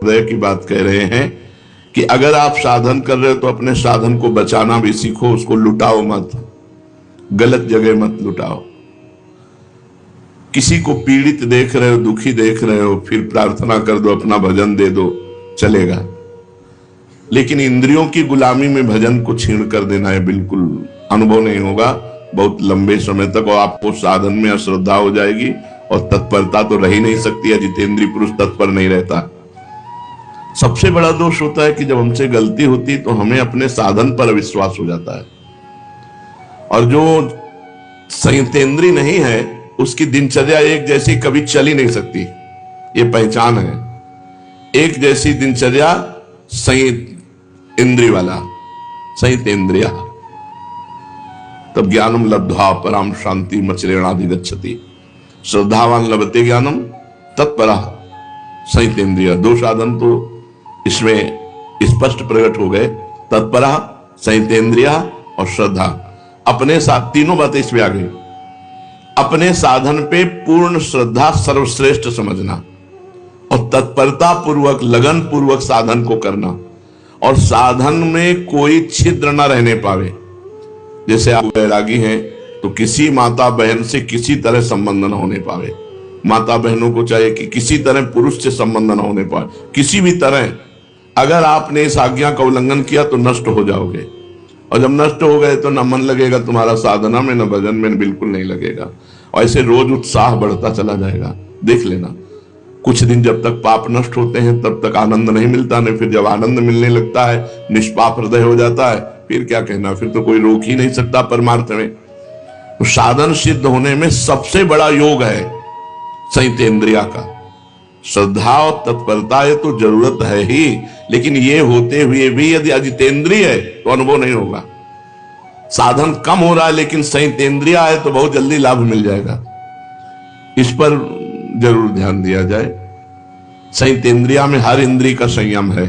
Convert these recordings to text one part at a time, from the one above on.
हृदय की बात कह रहे हैं कि अगर आप साधन कर रहे हो तो अपने साधन को बचाना भी सीखो, उसको लुटाओ मत, गलत जगह मत लुटाओ। किसी को पीड़ित देख रहे हो, दुखी देख रहे हो, फिर प्रार्थना कर दो, अपना भजन दे दो, चलेगा। लेकिन इंद्रियों की गुलामी में भजन को छीण कर देना है, बिल्कुल अनुभव नहीं होगा बहुत लंबे समय तक, और आपको साधन में अश्रद्धा हो जाएगी और तत्परता तो रह ही नहीं सकती है। जितेंद्रीय पुरुष तत्पर नहीं रहता। सबसे बड़ा दोष होता है कि जब हमसे गलती होती तो हमें अपने साधन पर अविश्वास हो जाता है, और जो संयतेंद्रीय नहीं है उसकी दिनचर्या एक जैसी कभी चल ही नहीं सकती, ये पहचान है। एक जैसी दिनचर्या संयत इंद्रिय वाला, संयतेंद्रिय, तब ज्ञानम लब्ध्वा पराम शांति मचरेणाधिगच्छति। श्रद्धावान लभते ज्ञानम तत्परा संयतेंद्रिय। दो साधन तो इसमें स्पष्ट प्रकट हो गए, तत्परा, संयतेंद्रिय और श्रद्धा। अपने साथ तीनों बातें इसमें आ गई। अपने साधन पे पूर्ण श्रद्धा सर्वश्रेष्ठ समझना, और तत्परता पूर्वक लगन पूर्वक साधन को करना, और साधन में कोई छिद्र न रहने पावे। जैसे आप वैरागी हैं तो किसी माता बहन से किसी तरह संबंध न होने पावे। माता बहनों को चाहिए कि किसी तरह पुरुष से संबंध न होने पाए, किसी भी तरह। अगर आपने इस आज्ञा का उल्लंघन किया तो नष्ट हो जाओगे, और जब नष्ट हो गए तो न मन लगेगा तुम्हारा साधना में, न भजन में, बिल्कुल नहीं लगेगा। और ऐसे रोज उत्साह बढ़ता चला जाएगा। देख लेना, कुछ दिन जब तक पाप नष्ट होते हैं तब तक आनंद नहीं मिलता, नहीं फिर जब आनंद मिलने लगता है, निष्पाप हृदय हो जाता है, फिर क्या कहना, फिर तो कोई रोक ही नहीं सकता परमार्थ में। तो साधन सिद्ध होने में सबसे बड़ा योग है संयतेंद्रिय का। श्रद्धा और तत्परता ये तो जरूरत है ही, लेकिन ये होते हुए भी यदि अजितेंद्रिय है तो अनुभव नहीं होगा। साधन कम हो रहा है लेकिन संयतेंद्रिय है तो बहुत जल्दी लाभ मिल जाएगा। इस पर जरूर ध्यान दिया जाए। संयतेंद्रिय में हर इंद्रिय का संयम है।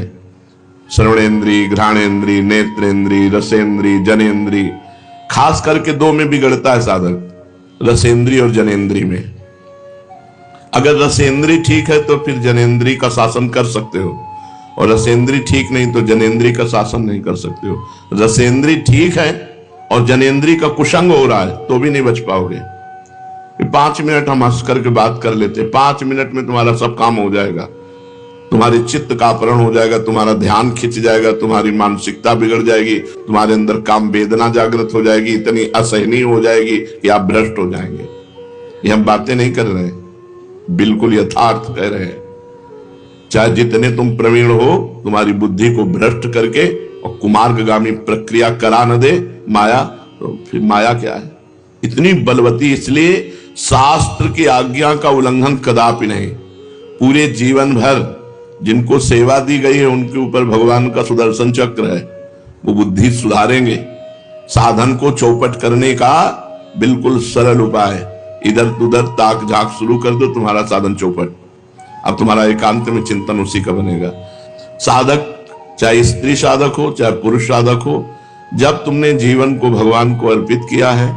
श्रवणेन्द्रिय, घ्राणेन्द्रिय, नेत्रेंद्रिय, रसेंद्रिय, जनेन्द्रिय। खास करके दो में बिगड़ता है साधक, रसेंद्रिय और जनेन्द्रिय में। अगर रसेंद्रिय ठीक है तो फिर जनेन्द्रिय का शासन कर सकते हो, और रसेंद्रिय ठीक नहीं तो जनेन्द्रिय का शासन नहीं कर सकते हो। रसेंद्रिय ठीक है और जनेन्द्रिय का कुसंग हो रहा है तो भी नहीं बच पाओगे। 5 मिनट हम हंस करके बात कर लेते, 5 मिनट में तुम्हारा सब काम हो जाएगा। तुम्हारे चित्त का अपहरण हो जाएगा, तुम्हारा ध्यान खिंच जाएगा, तुम्हारी मानसिकता बिगड़ जाएगी, तुम्हारे अंदर काम वेदना जागृत हो जाएगी, इतनी असहनीय हो जाएगी कि आप भ्रष्ट हो जाएंगे। ये हम बातें नहीं कर रहे हैं, बिल्कुल यथार्थ कह रहे हैं। चाहे जितने तुम प्रवीण हो, तुम्हारी बुद्धि को भ्रष्ट करके और कुमार्गगामी प्रक्रिया करा न दे माया, तो फिर माया क्या है? इतनी बलवती। इसलिए शास्त्र की आज्ञा का उल्लंघन कदापि नहीं। पूरे जीवन भर जिनको सेवा दी गई है उनके ऊपर भगवान का सुदर्शन चक्र है, वो बुद्धि सुधारेंगे। साधन को चौपट करने का बिल्कुल सरल उपाय, इधर उधर ताक झाक शुरू कर दो, तुम्हारा साधन चौपट। अब तुम्हारा एकांत में चिंतन उसी का बनेगा। साधक चाहे स्त्री साधक हो चाहे पुरुष साधक हो, जब तुमने जीवन को भगवान को अर्पित किया है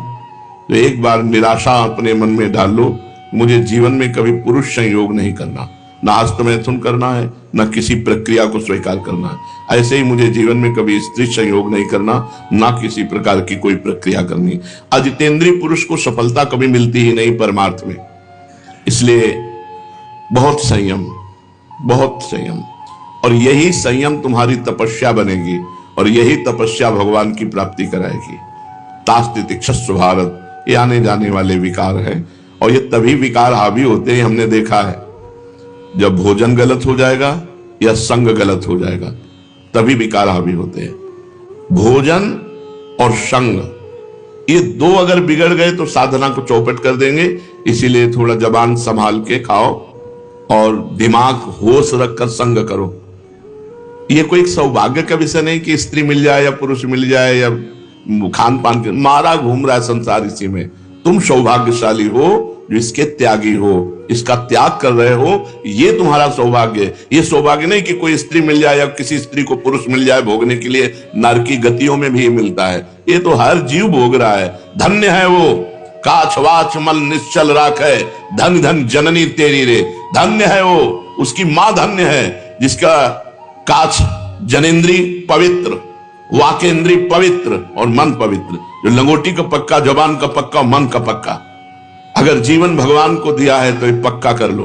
तो एक बार निराशा अपने मन में डाल लो, मुझे जीवन में कभी पुरुष संयोग नहीं करना, ना हस्तमैथुन करना है, ना किसी प्रक्रिया को स्वीकार करना है। ऐसे ही मुझे जीवन में कभी स्त्री संयोग नहीं करना, ना किसी प्रकार की कोई प्रक्रिया करनी। अजितेंद्रीय पुरुष को सफलता कभी मिलती ही नहीं परमार्थ में। इसलिए बहुत संयम, बहुत संयम, और यही संयम तुम्हारी तपस्या बनेगी, और यही तपस्या भगवान की प्राप्ति कराएगी। तास्ति तिक्षस्व भारत, ये आने जाने वाले विकार हैं, और ये तभी विकार हावी होते हैं, हमने देखा है, जब भोजन गलत हो जाएगा या संग गलत हो जाएगा तभी विकार हावी होते हैं। भोजन और संग, ये दो अगर बिगड़ गए तो साधना को चौपट कर देंगे। इसीलिए थोड़ा जबान संभाल के खाओ और दिमाग होश रखकर संग करो। ये कोई एक सौभाग्य का विषय नहीं कि स्त्री मिल जाए या पुरुष मिल जाए या खान पान के मारा घूम रहा है संसार इसी में। तुम सौभाग्यशाली हो जो इसके त्यागी हो, इसका त्याग कर रहे हो, ये तुम्हारा सौभाग्य है। ये सौभाग्य नहीं कि कोई स्त्री मिल जाए या किसी स्त्री को पुरुष मिल जाए भोगने के लिए, नरकी गतियों में भी मिलता है। ये तो हर जीव भोग रहा है। धन्य है वो काछ वाच मल निश्चल राख है, धन धन जननी तेरी रे। धन्य है वो, उसकी मां धन्य है जिसका काच जनेन्द्री पवित्र, वाकेंद्री पवित्र और मन पवित्र, जो लंगोटी का पक्का, जबान का पक्का, मन का पक्का। अगर जीवन भगवान को दिया है तो ये पक्का कर लो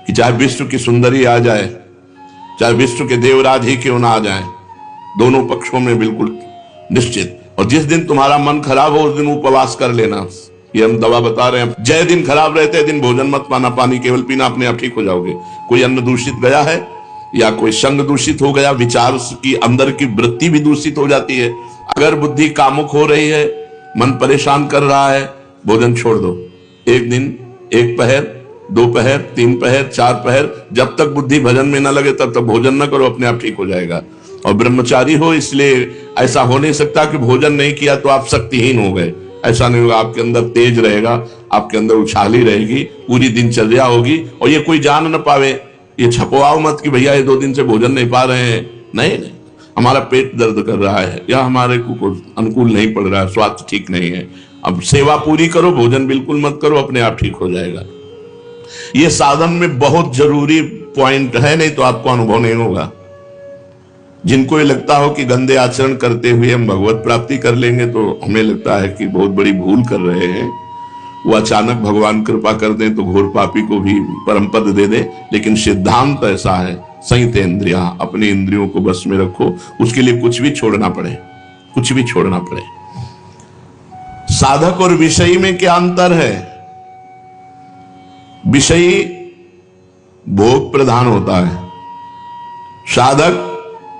कि चाहे विश्व की सुंदरी आ जाए, चाहे विश्व के देवराज ही क्यों ना आ जाए, दोनों पक्षों में बिल्कुल निश्चित। और जिस दिन तुम्हारा मन खराब हो उस दिन उपवास कर लेना। ये हम दवा बता रहे हैं। जय दिन खराब रहते दिन भोजन मत पाना, पानी केवल पीना, अपने आप ठीक हो जाओगे। कोई अन्न दूषित गया है या कोई संग दूषित हो गया, विचार की अंदर की वृत्ति भी दूषित हो जाती है। अगर बुद्धि कामुक हो रही है, मन परेशान कर रहा है, भोजन छोड़ दो। एक दिन, एक पहर, 2 पहर, 3 पहर, 4 पहर, जब तक बुद्धि भजन में ना लगे तब तक भोजन न करो, अपने आप ठीक हो जाएगा। और ब्रह्मचारी हो, इसलिए ऐसा हो नहीं सकता कि भोजन नहीं किया तो आप शक्तिहीन हो गए। ऐसा नहीं होगा, आपके अंदर तेज रहेगा, आपके अंदर उछाली रहेगी, पूरी दिनचर्या होगी। और ये कोई जान न पावे, ये छपवाओ मत कि भैया ये 2 दिन से भोजन नहीं पा रहे हैं। नहीं, हमारा पेट दर्द कर रहा है या हमारे को अनुकूल नहीं पड़ रहा है, स्वास्थ्य ठीक नहीं है। अब सेवा पूरी करो, भोजन बिल्कुल मत करो, अपने आप ठीक हो जाएगा। ये साधन में बहुत जरूरी पॉइंट है, नहीं तो आपको अनुभव नहीं होगा। जिनको ये लगता हो कि गंदे आचरण करते हुए हम भगवत प्राप्ति कर लेंगे, तो हमें लगता है कि बहुत बड़ी भूल कर रहे हैं। वो अचानक भगवान कृपा कर दें तो घोर पापी को भी परम पद दे दे। लेकिन सिद्धांत ऐसा है, संयत इंद्रिया, अपनी इंद्रियों को बस में रखो। उसके लिए कुछ भी छोड़ना पड़े, कुछ भी छोड़ना पड़े। साधक और विषयी में क्या अंतर है? विषयी भोग प्रधान होता है, साधक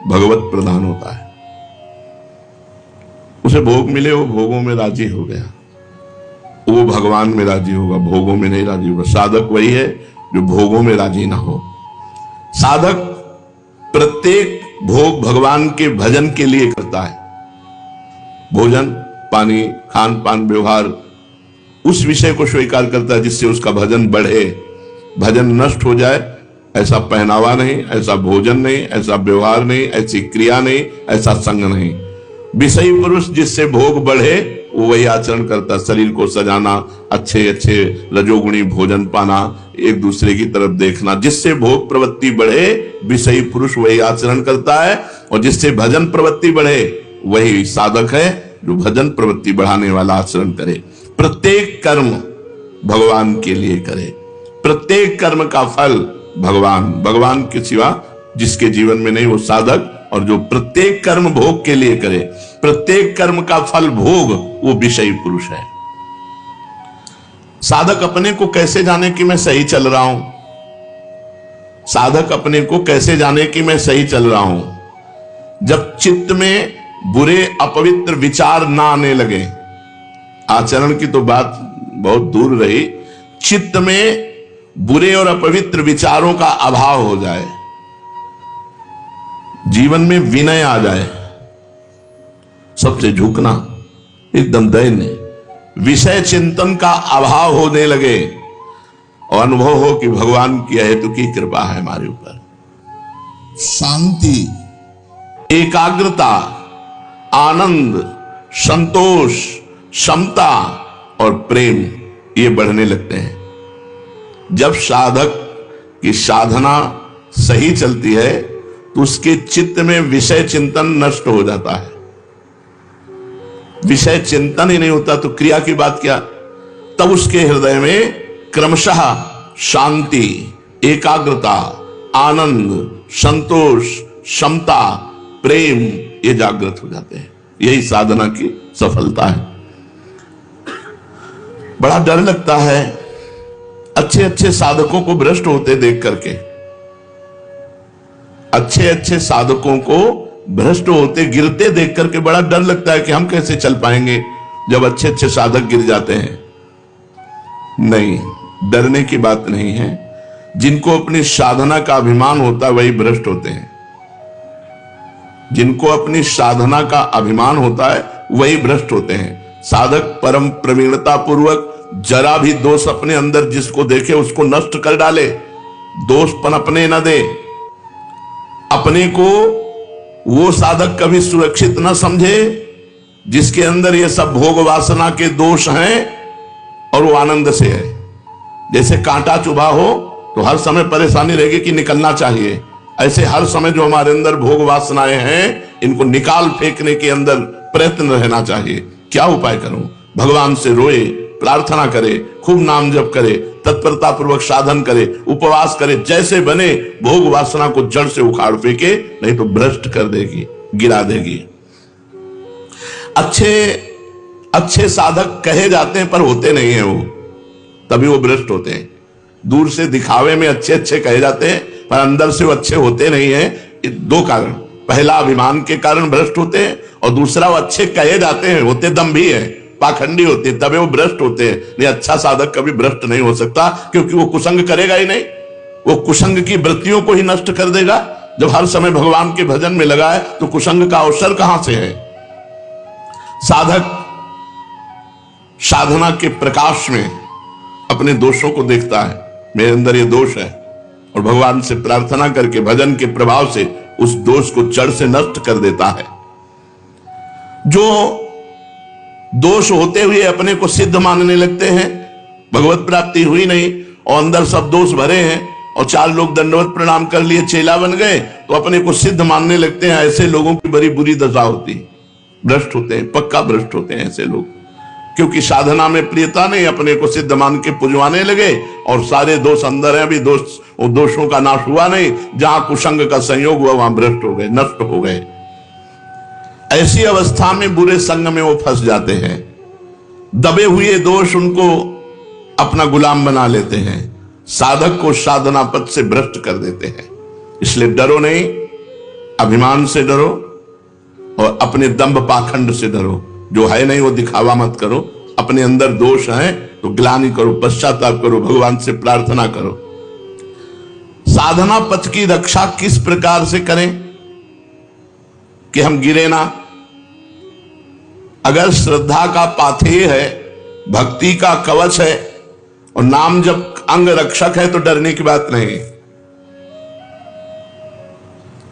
भगवत प्रधान होता है। उसे भोग मिले, वो भोगों में राजी हो गया, वो भगवान में राजी होगा, भोगों में नहीं राजी होगा। साधक वही है जो भोगों में राजी ना हो। साधक प्रत्येक भोग भगवान के भजन के लिए करता है। भोजन, पानी, खान पान, व्यवहार, उस विषय को स्वीकार करता है जिससे उसका भजन बढ़े। भजन नष्ट हो जाए ऐसा पहनावा नहीं, ऐसा भोजन नहीं, ऐसा व्यवहार नहीं, ऐसी क्रिया नहीं, ऐसा संग नहीं। विषयी पुरुष जिससे भोग बढ़े वो वही आचरण करता। शरीर को सजाना, अच्छे अच्छे रजोगुणी भोजन पाना, एक दूसरे की तरफ देखना, जिससे भोग प्रवृत्ति बढ़े विषयी पुरुष वही आचरण करता है। और जिससे भजन प्रवृत्ति बढ़े वही साधक है जो भजन प्रवृत्ति बढ़ाने वाला आचरण करे। प्रत्येक कर्म भगवान के लिए करे, प्रत्येक कर्म का फल भगवान के सिवा जिसके जीवन में नहीं वो साधक। और जो प्रत्येक कर्म भोग के लिए करे, प्रत्येक कर्म का फल भोग, वो विषयी पुरुष है। साधक अपने को कैसे जाने कि मैं सही चल रहा हूं? साधक अपने को कैसे जाने कि मैं सही चल रहा हूं? जब चित्त में बुरे अपवित्र विचार ना आने लगे। आचरण की तो बात बहुत दूर रही, चित्त में बुरे और अपवित्र विचारों का अभाव हो जाए, जीवन में विनय आ जाए, सबसे झुकना, एकदम दैन्य, विषय चिंतन का अभाव होने लगे और अनुभव हो कि भगवान की हेतु की कृपा है हमारे ऊपर। शांति, एकाग्रता, आनंद, संतोष, क्षमता और प्रेम ये बढ़ने लगते हैं। जब साधक की साधना सही चलती है तो उसके चित्त में विषय चिंतन नष्ट हो जाता है। विषय चिंतन ही नहीं होता तो क्रिया की बात क्या? तब उसके हृदय में क्रमशः शांति, एकाग्रता, आनंद, संतोष, क्षमता, प्रेम ये जागृत हो जाते हैं। यही साधना की सफलता है। बड़ा डर लगता है अच्छे अच्छे साधकों को भ्रष्ट होते देख करके, अच्छे अच्छे साधकों को भ्रष्ट होते गिरते देख करके बड़ा डर लगता है कि हम कैसे चल पाएंगे जब अच्छे अच्छे साधक गिर जाते हैं। नहीं, डरने की बात नहीं है। जिनको अपनी साधना का अभिमान होता है वही भ्रष्ट होते हैं। जिनको अपनी साधना का अभिमान होता है वही भ्रष्ट होते हैं। साधक परम प्रवीणता पूर्वक जरा भी दोष अपने अंदर जिसको देखे उसको नष्ट कर डाले, दोष पनपने न दे। अपने को वो साधक कभी सुरक्षित न समझे जिसके अंदर ये सब भोग वासना के दोष हैं और वो आनंद से है। जैसे कांटा चुभा हो तो हर समय परेशानी रहेगी कि निकलना चाहिए, ऐसे हर समय जो हमारे अंदर भोग वासनाएं हैं, इनको निकाल फेंकने के अंदर प्रयत्न रहना चाहिए। क्या उपाय करूं? भगवान से रोए, प्रार्थना करे, खूब नाम जप करे, तत्परता पूर्वक साधन करे, उपवास करे, जैसे बने भोग वासना को जड़ से उखाड़ फेंके, नहीं तो भ्रष्ट कर देगी, गिरा देगी। अच्छे साधक कहे जाते हैं पर होते नहीं है वो, तभी वो भ्रष्ट होते हैं। दूर से दिखावे में अच्छे कहे जाते हैं पर अंदर से वो अच्छे होते नहीं है। दो कारण, पहला अभिमान के कारण भ्रष्ट होते हैं, और दूसरा वो अच्छे कहे जाते हैं, होते दम्भी है, पाखंडी होते हैं, तभी वो भ्रष्ट होते हैं। नहीं, अच्छा साधक कभी भ्रष्ट नहीं हो सकता, क्योंकि वो कुसंग करेगा ही नहीं। वो कुसंग की वृत्तियों को ही नष्ट कर देगा। जब हर समय भगवान के भजन में लगा है तो कुसंग का अवसर कहां से है? साधक साधना के प्रकाश में अपने दोषों को देखता है, मेरे अंदर ये दोष है, और भगवान से प्रार्थना करके भजन के प्रभाव से उस दोष को जड़ से नष्ट कर देता है। जो दोष होते हुए अपने को सिद्ध मानने लगते हैं, भगवत प्राप्ति हुई नहीं और अंदर सब दोष भरे हैं, और चार लोग दंडवत प्रणाम कर लिए, चेला बन गए, तो अपने को सिद्ध मानने लगते हैं। ऐसे लोगों की बड़ी बुरी दशा होती है, भ्रष्ट होते हैं, पक्का भ्रष्ट होते हैं ऐसे लोग, क्योंकि साधना में प्रियता नहीं, अपने को सिद्ध मान के पुजवाने लगे, और सारे दोष अंदर हैं, अभी दोषों का नाश हुआ नहीं। जहां कुसंग का संयोग हुआ वहां भ्रष्ट हो गए, नष्ट हो गए। ऐसी अवस्था में बुरे संग में वो फंस जाते हैं। दबे हुए दोष उनको अपना गुलाम बना लेते हैं, साधक को साधना पथ से भ्रष्ट कर देते हैं। इसलिए डरो नहीं, अभिमान से डरो और अपने दंभ पाखंड से डरो। जो है नहीं वो दिखावा मत करो। अपने अंदर दोष है तो ग्लानि करो, पश्चाताप करो, भगवान से प्रार्थना करो। साधना पथ की रक्षा किस प्रकार से करें कि हम गिरे ना? अगर श्रद्धा का पाथेय है, भक्ति का कवच है और नाम जब अंग रक्षक है तो डरने की बात नहीं।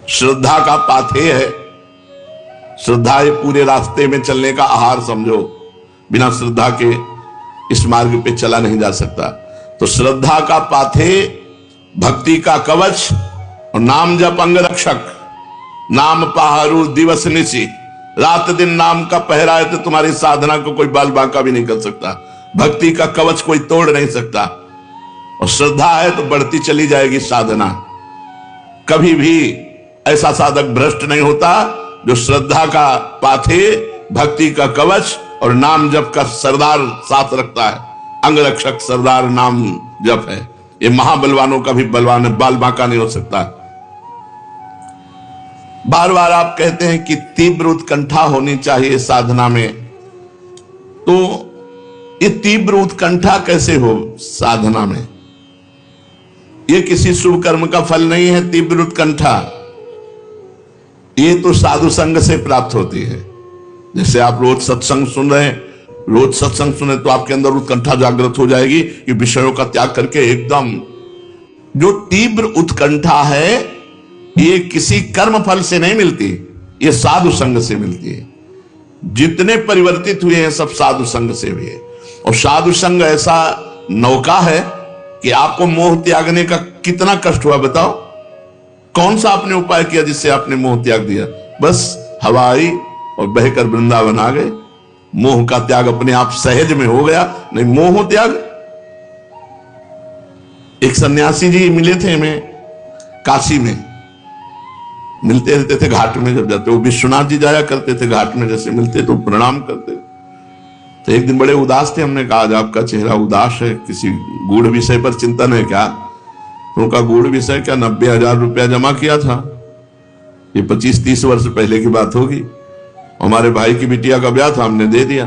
श्रद्धा का पाथेय है, श्रद्धा ये पूरे रास्ते में चलने का आहार समझो। बिना श्रद्धा के इस मार्ग पे चला नहीं जा सकता। तो श्रद्धा का पाथेय, भक्ति का कवच और नाम जप अंग रक्षक। नाम पहारू दिवस निशी, रात दिन नाम का पहरा है तो तुम्हारी साधना को कोई बाल बांका भी नहीं कर सकता। भक्ति का कवच कोई तोड़ नहीं सकता, और श्रद्धा है तो बढ़ती चली जाएगी साधना। कभी भी ऐसा साधक भ्रष्ट नहीं होता जो श्रद्धा का पाथेय, भक्ति का कवच और नाम जप का सरदार साथ रखता है। अंग रक्षक सरदार नाम जप है। ये महाबलवानों का भी बलवान है, बाल बांका नहीं हो सकता। बार बार आप कहते हैं कि तीव्र उत्कंठा होनी चाहिए साधना में, तो ये तीव्र उत्कंठा कैसे हो साधना में? ये किसी शुभ कर्म का फल नहीं है। तीव्र उत्कंठा ये तो साधु संग से प्राप्त होती है। जैसे आप रोज सत्संग सुन रहे हैं, रोज सत्संग सुने तो आपके अंदर उत्कंठा जागृत हो जाएगी कि विषयों का त्याग करके एकदम। जो तीव्र उत्कंठा है ये किसी कर्म फल से नहीं मिलती, ये साधु संग से मिलती है। जितने परिवर्तित हुए हैं सब साधु संग से हुए। और साधु संग ऐसा नौका है कि आपको मोह त्यागने का कितना कष्ट हुआ बताओ? कौन सा आपने उपाय किया जिससे आपने मोह त्याग दिया? बस हवा आई और बहकर वृंदावन आ गए। मोह का त्याग अपने आप सहज में हो गया। नहीं, मोह त्याग। एक सन्यासी जी मिले थे हमें काशी में, मिलते रहते थे घाट में। जब जाते वो विश्वनाथ जी जाया करते थे घाट में, जैसे मिलते तो प्रणाम करते। तो एक दिन बड़े उदास थे। हमने कहा आज आपका चेहरा उदास है, किसी गूढ़ विषय पर चिंतन है क्या? उनका गूढ़ विषय क्या, 90,000 रुपया जमा किया था। ये 25-30 वर्ष पहले की बात होगी। हमारे भाई की बिटिया का ब्याह था, हमने दे दिया।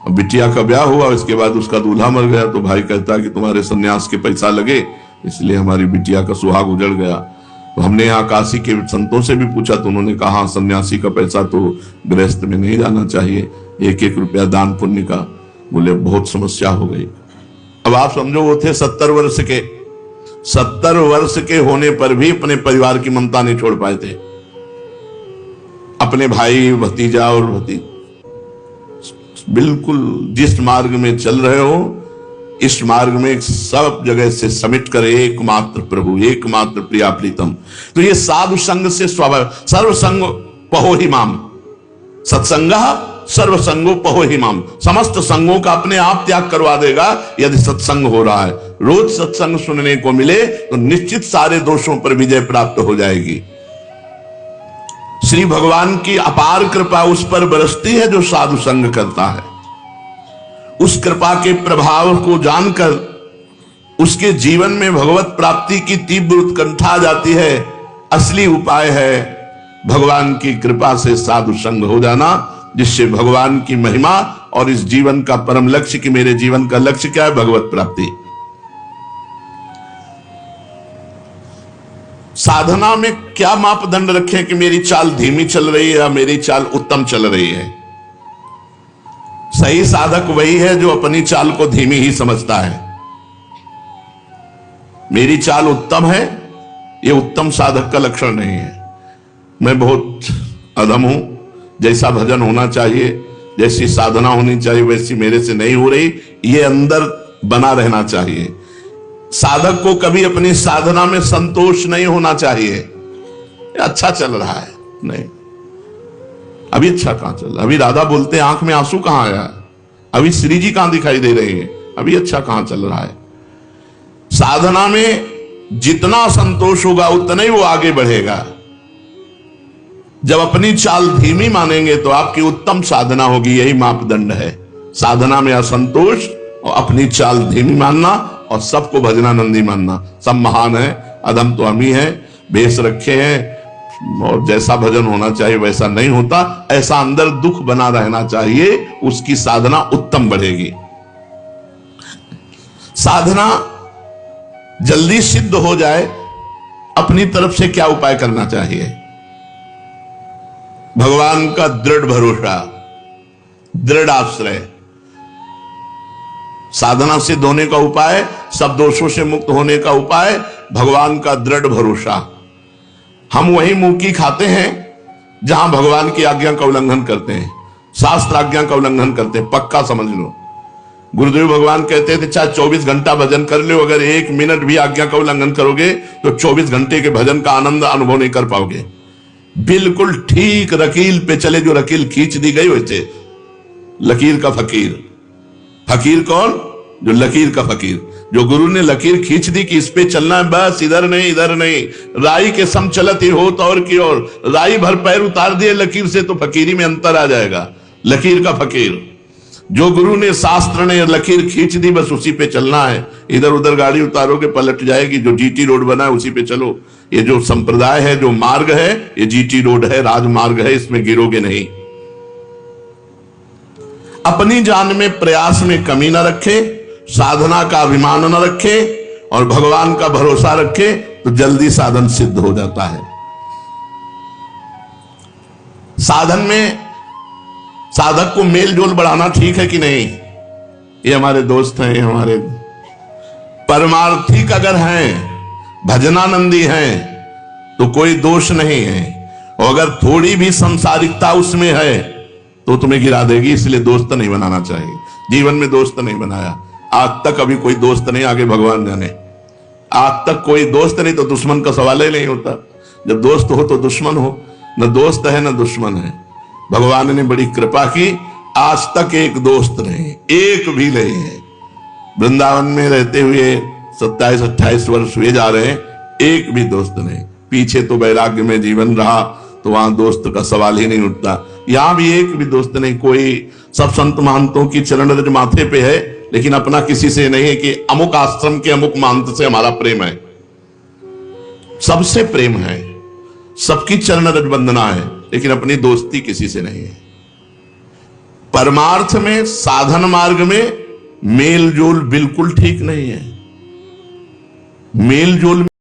अब बिटिया का ब्याह हुआ, इसके बाद उसका दूल्हा मर गया। तो भाई कहता कि तुम्हारे सन्यास के पैसा लगे, इसलिए हमारी बिटिया का सुहाग उजड़ गया। तो हमने यहाँ काशी के संतों से भी पूछा तो उन्होंने कहा सन्यासी का पैसा तो गृहस्थ में नहीं जाना चाहिए, 1-1 रुपया दान पुण्य का। बोले बहुत समस्या हो गई। अब आप समझो वो थे 70 वर्ष के। 70 वर्ष के होने पर भी अपने परिवार की ममता नहीं छोड़ पाए थे। अपने भाई भतीजा और भतीज बिल्कुल जिस मार्ग में चल रहे हो इस मार्ग में सब जगह से समेट कर एकमात्र प्रभु, एकमात्र प्रिया प्रीतम। तो ये साधु संग से स्वभाव, सर्वसंग पहो ही माम, सत्संग सर्वसंगो पहो ही माम। समस्त संगों का अपने आप त्याग करवा देगा यदि सत्संग हो रहा है। रोज सत्संग सुनने को मिले तो निश्चित सारे दोषों पर विजय प्राप्त हो जाएगी। श्री भगवान की अपार कृपा उस पर बरसती है जो साधु संग करता है। उस कृपा के प्रभाव को जानकर उसके जीवन में भगवत प्राप्ति की तीव्र उत्कंठा आ जाती है। असली उपाय है भगवान की कृपा से साधु संग हो जाना, जिससे भगवान की महिमा और इस जीवन का परम लक्ष्य, कि मेरे जीवन का लक्ष्य क्या है, भगवत प्राप्ति। साधना में क्या मापदंड रखें कि मेरी चाल धीमी चल रही है या मेरी चाल उत्तम चल रही है। सही साधक वही है जो अपनी चाल को धीमी ही समझता है। मेरी चाल उत्तम है, यह उत्तम साधक का लक्षण नहीं है। मैं बहुत अधम हूं, जैसा भजन होना चाहिए, जैसी साधना होनी चाहिए वैसी मेरे से नहीं हो रही, ये अंदर बना रहना चाहिए। साधक को कभी अपनी साधना में संतोष नहीं होना चाहिए। अच्छा चल रहा है, नहीं, अभी अच्छा कहां चल रहा है, अभी राधा बोलते आंख में आंसू कहां आया, अभी श्री जी कहां दिखाई दे रहे हैं, अभी अच्छा कहां चल रहा है। साधना में जितना संतोष होगा उतना ही वो आगे बढ़ेगा। जब अपनी चाल धीमी मानेंगे तो आपकी उत्तम साधना होगी। यही मापदंड है, साधना में असंतोष और अपनी चाल धीमी मानना और सबको भजनानंदी मानना। सब महान है, अधम तो हम ही है, भेष रखे हैं और जैसा भजन होना चाहिए वैसा नहीं होता, ऐसा अंदर दुख बना रहना चाहिए, उसकी साधना उत्तम बढ़ेगी। साधना जल्दी सिद्ध हो जाए, अपनी तरफ से क्या उपाय करना चाहिए। भगवान का दृढ़ भरोसा, दृढ़ आश्रय। साधना सिद्ध होने का उपाय, सब दोषों से मुक्त होने का उपाय, भगवान का दृढ़ भरोसा। हम वही मुंह की खाते हैं जहां भगवान की आज्ञा का उल्लंघन करते हैं, शास्त्र आज्ञा का उल्लंघन करते हैं, पक्का समझ लो। गुरुदेव भगवान कहते थे चाहे 24 घंटा भजन कर लो, अगर 1 मिनट भी आज्ञा का उल्लंघन करोगे तो 24 घंटे के भजन का आनंद अनुभव नहीं कर पाओगे। बिल्कुल ठीक रकील पे चले, जो रकील खींच दी गई वैसे लकीर का फकीर। फकीर कौन? जो लकीर का फकीर, जो गुरु ने लकीर खींच दी कि इस पे चलना है, बस इधर नहीं इधर नहीं, राई के सम चलत ही हो तो और की ओर, राई भर पैर उतार दिए लकीर से तो फकीरी में अंतर आ जाएगा। लकीर का फकीर, जो गुरु ने शास्त्र ने लकीर खींच दी बस उसी पे चलना है। इधर उधर गाड़ी उतारोगे पलट जाएगी। जो जीटी रोड बना है उसी पे चलो। ये जो संप्रदाय है, जो मार्ग है, ये जीटी रोड है, राजमार्ग है, इसमें गिरोगे नहीं। अपनी जान में प्रयास में कमी न रखे, साधना का अभिमान न रखे और भगवान का भरोसा रखे तो जल्दी साधन सिद्ध हो जाता है। साधन में साधक को मेल जोल बढ़ाना ठीक है कि नहीं। ये हमारे दोस्त हैं, हमारे परमार्थिक अगर हैं, भजनानंदी हैं तो कोई दोष नहीं है, और अगर थोड़ी भी संसारिकता उसमें है तो तुम्हें गिरा देगी। इसलिए दोस्त नहीं बनाना चाहिए। जीवन में दोस्त नहीं बनाया आज तक, अभी कोई दोस्त नहीं, आगे भगवान जाने। आज तक कोई दोस्त नहीं तो दुश्मन का सवाल ही नहीं होता। जब दोस्त हो तो दुश्मन हो, न दोस्त है न दुश्मन है। भगवान ने बड़ी कृपा की, आज तक एक दोस्त नहीं, एक भी नहीं है। वृंदावन में रहते हुए 27-28 वर्ष हुए जा रहे हैं, एक भी दोस्त नहीं। पीछे तो वैराग्य में जीवन रहा तो वहां दोस्त का सवाल ही नहीं उठता। यहां भी एक भी दोस्त नहीं। कोई सब संत महंतों की चरण रज माथे पे है, लेकिन अपना किसी से नहीं है कि अमुक आश्रम के अमुक महंत से हमारा प्रेम है। सबसे प्रेम है, सबकी चरण रज वंदना है, लेकिन अपनी दोस्ती किसी से नहीं है। परमार्थ में, साधन मार्ग में मेल जोल बिल्कुल ठीक नहीं है। मेल जोल